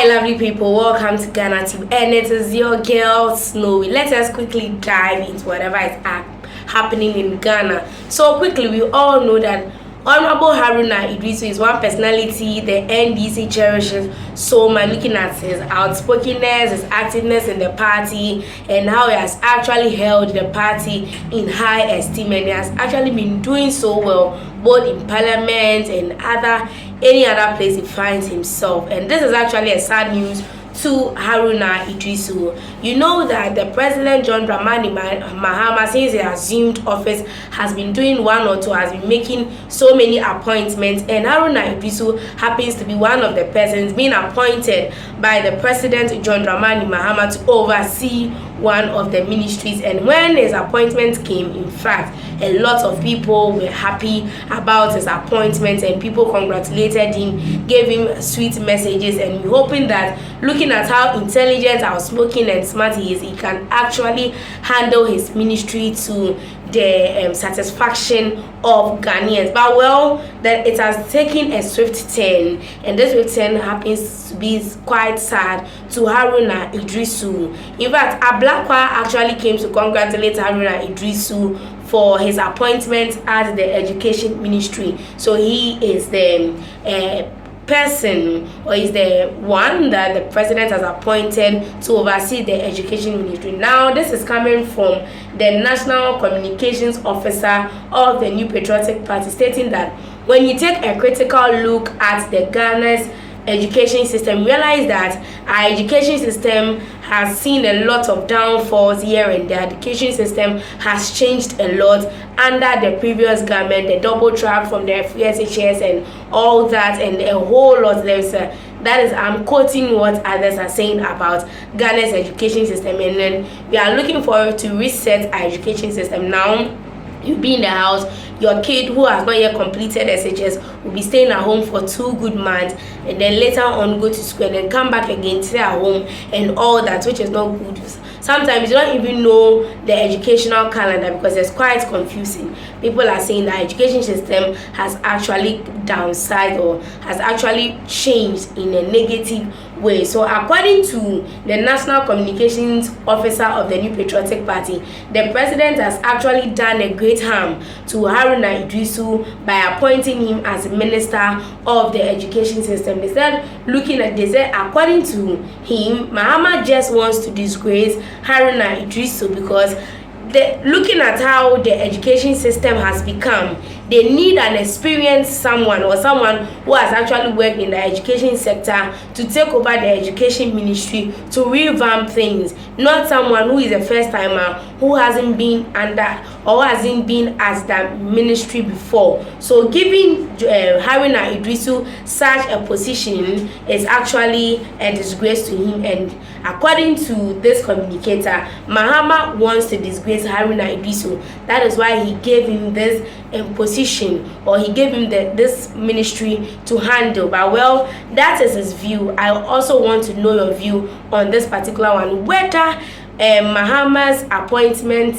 lovely people, welcome to Ghanatube, and it is your girl Snowy. Let us quickly dive into whatever is happening in Ghana. So quickly, we all know that Honorable Haruna Iddrisu is one personality the NDC cherishes so much, looking at his outspokenness, his activeness in the party, and how he has actually held the party in high esteem, and he has actually been doing so well both in parliament and any other place he finds himself. And this is actually a sad news to Haruna Iddrisu. You know that the President John Dramani Mahama, since he assumed office, has been doing one or two, has been making so many appointments, and Haruna Iddrisu happens to be one of the persons being appointed by the President John Dramani Mahama to oversee one of the ministries. And when his appointment came, in fact, a lot of people were happy about his appointment, and people congratulated him, gave him sweet messages, and hoping that, looking at how intelligent, outspoken and smart he is, he can actually handle his ministry to the satisfaction of Ghanaians. But well, that it has taken a swift turn, and this swift turn happens to be quite sad to Haruna Iddrisu. In fact, Ablakwa actually came to congratulate Haruna Iddrisu for his appointment at the education ministry. So he is the person, or is the one that the president has appointed to oversee the education ministry. Now this is coming from the national communications officer of the New Patriotic Party, stating that when you take a critical look at the Ghana's education system, realize that our education system has seen a lot of downfalls here, and the education system has changed a lot under the previous government, the double track from the FSHS and all that, and a whole lot. I'm quoting what others are saying about Ghana's education system, and then we are looking forward to reset our education system. Now you be in the house, your kid who has not yet completed SHS will be staying at home for 2 good months, and then later on go to school and then come back again, stay at home and all that, which is not good. Sometimes you don't even know the educational calendar because it's quite confusing. People are saying that education system has actually downsized or has actually changed in a negative way. So according to the National Communications Officer of the New Patriotic Party, the president has actually done a great harm to Haruna Iddrisu by appointing him as Minister of the Education System. They said according to him, Mahama just wants to disgrace Haruna Iddrisu because looking at how the education system has become, they need an experienced someone, or someone who has actually worked in the education sector, to take over the education ministry to revamp things, not someone who is a first timer who hasn't been under or hasn't been as the ministry before. So giving Haruna Iddrisu such a position is actually a disgrace to him, and according to this communicator, Mahama wants to disgrace Haruna Iddrisu. That is why he gave him this position, or he gave him this ministry to handle. But well, that is his view. I also want to know your view on this particular one, whether Mahama appointing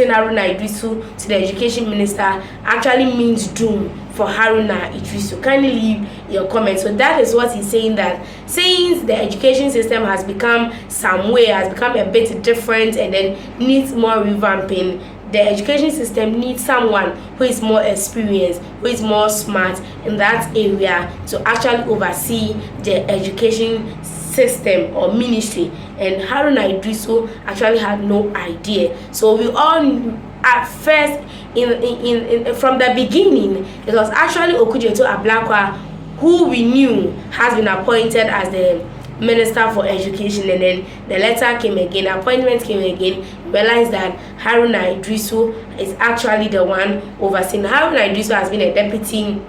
Haruna Iddrisu to the education minister actually means doom for Haruna Iddrisu. Kindly leave your comments. So that is what he's saying, that since the education system has become has become a bit different and then needs more revamping, the education system needs someone who is more experienced, who is more smart in that area to actually oversee the education system or ministry. And Haruna Iddrisu actually had no idea. So we all at first, from the beginning, it was actually Okujeto Ablakwa who we knew has been appointed as the Minister for Education, and then the letter came again, appointment came again, realized that Haruna Iddrisu is actually the one overseeing. Haruna Iddrisu has been a deputy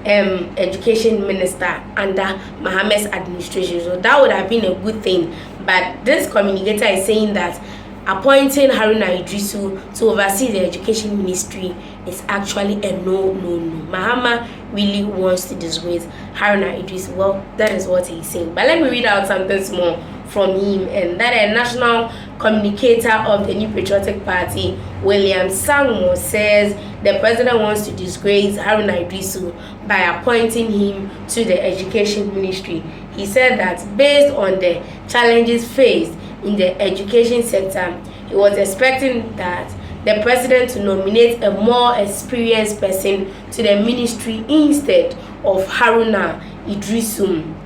education minister under Mahama's administration, so that would have been a good thing. But this communicator is saying that appointing Haruna Iddrisu to oversee the education ministry is actually a no. Mahama really wants to disgrace Haruna Iddrisu. Well, that is what he's saying. But let me read out something small from him, and that a national communicator of the New Patriotic Party, William Sangmo, says the president wants to disgrace Haruna Iddrisu by appointing him to the Education Ministry. He said that based on the challenges faced in the education sector, he was expecting that the president to nominate a more experienced person to the ministry instead of Haruna Iddrisu.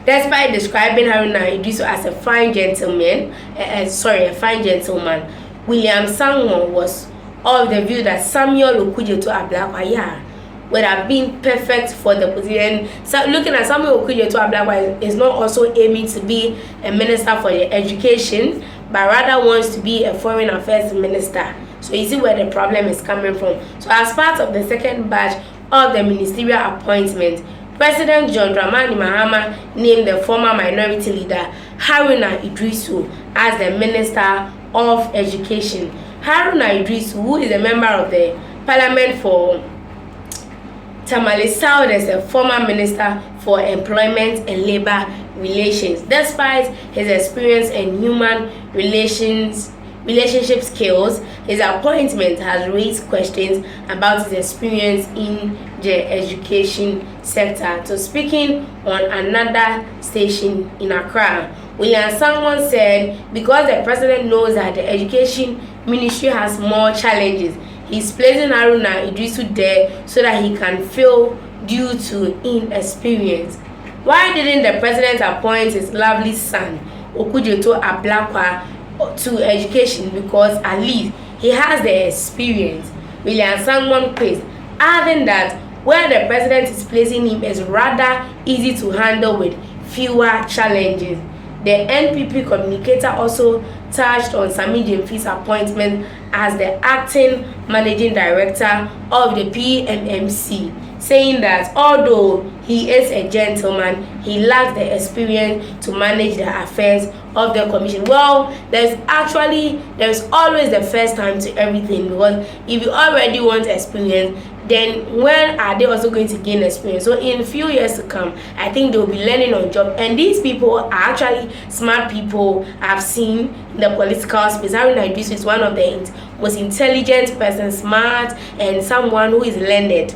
Despite describing Haruna Iddrisu as a fine gentleman, William Sangmo was of the view that Samuel Okudzeto Ablakwa would have been perfect for the position. So looking at Samuel Okudzeto Ablakwa is not also aiming to be a minister for the education, but rather wants to be a foreign affairs minister. So you see where the problem is coming from. So as part of the second batch of the ministerial appointment, President John Dramani Mahama named the former minority leader Haruna Iddrisu as the Minister of Education. Haruna Iddrisu, who is a member of the Parliament for Tamale South, is a former Minister for Employment and Labor Relations. Despite his experience in human relationship skills, his appointment has raised questions about his experience in the education sector. So speaking on another station in Accra, William Sangmo said because the president knows that the education ministry has more challenges, he's placing Haruna Iddrisu there so that he can fill due to inexperience. Why didn't the president appoint his lovely son Okudzeto Ablakwa to education? Because at least he has the experience. William Sangmo praised, adding that where the president is placing him is rather easy to handle with fewer challenges. The NPP communicator also touched on Sami Jemfi's appointment as the acting managing director of the PMMC, saying that although he is a gentleman, he lacks the experience to manage the affairs of the commission. Well, there's always the first time to everything, because if you already want experience, then when are they also going to gain experience? So in few years to come, I think they'll be learning on job. And these people are actually smart people I've seen in the political space. Haruna Iddrisu is one of the most intelligent person, smart, and someone who is learned.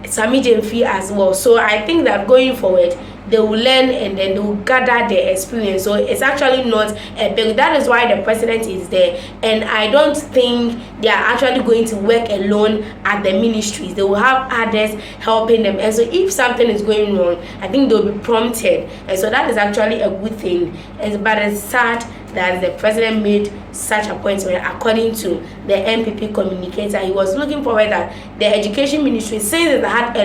Sami Jemfi as well. So I think that going forward, they will learn and then they will gather their experience. So it's actually not a big. That is why the president is there. And I don't think they are actually going to work alone at the ministries. They will have others helping them. And so if something is going wrong, I think they'll be prompted. And so that is actually a good thing. But it's sad that the president made such appointment. According to the NPP communicator, he was looking forward that the education ministry, since it has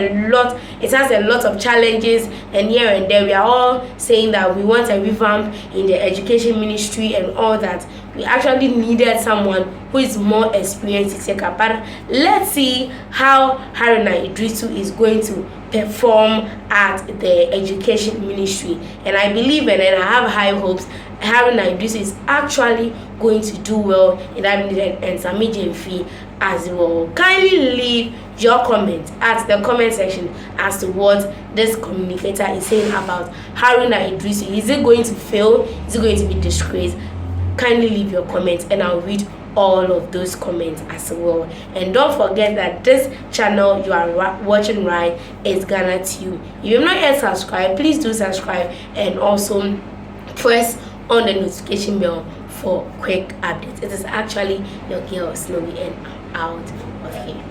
a lot of challenges, and here and there we are all saying that we want a revamp in the education ministry and all that. We actually needed someone who is more experienced to take up. But let's see how Haruna Iddrisu is going to perform at the education ministry. And I believe and I have high hopes Haruna Iddrisu is actually going to do well in that ministry, and Sami Jemfi as well. Kindly leave your comment at the comment section as to what this communicator is saying about Haruna Iddrisu. Is it going to fail? Is it going to be disgraced? Kindly leave your comments and I'll read all of those comments as well. And don't forget that this channel you are watching right is Ghanatube. If you have not yet subscribed, please do subscribe and also press on the notification bell for quick updates. It is actually your girl Snowy, and I'm out of here.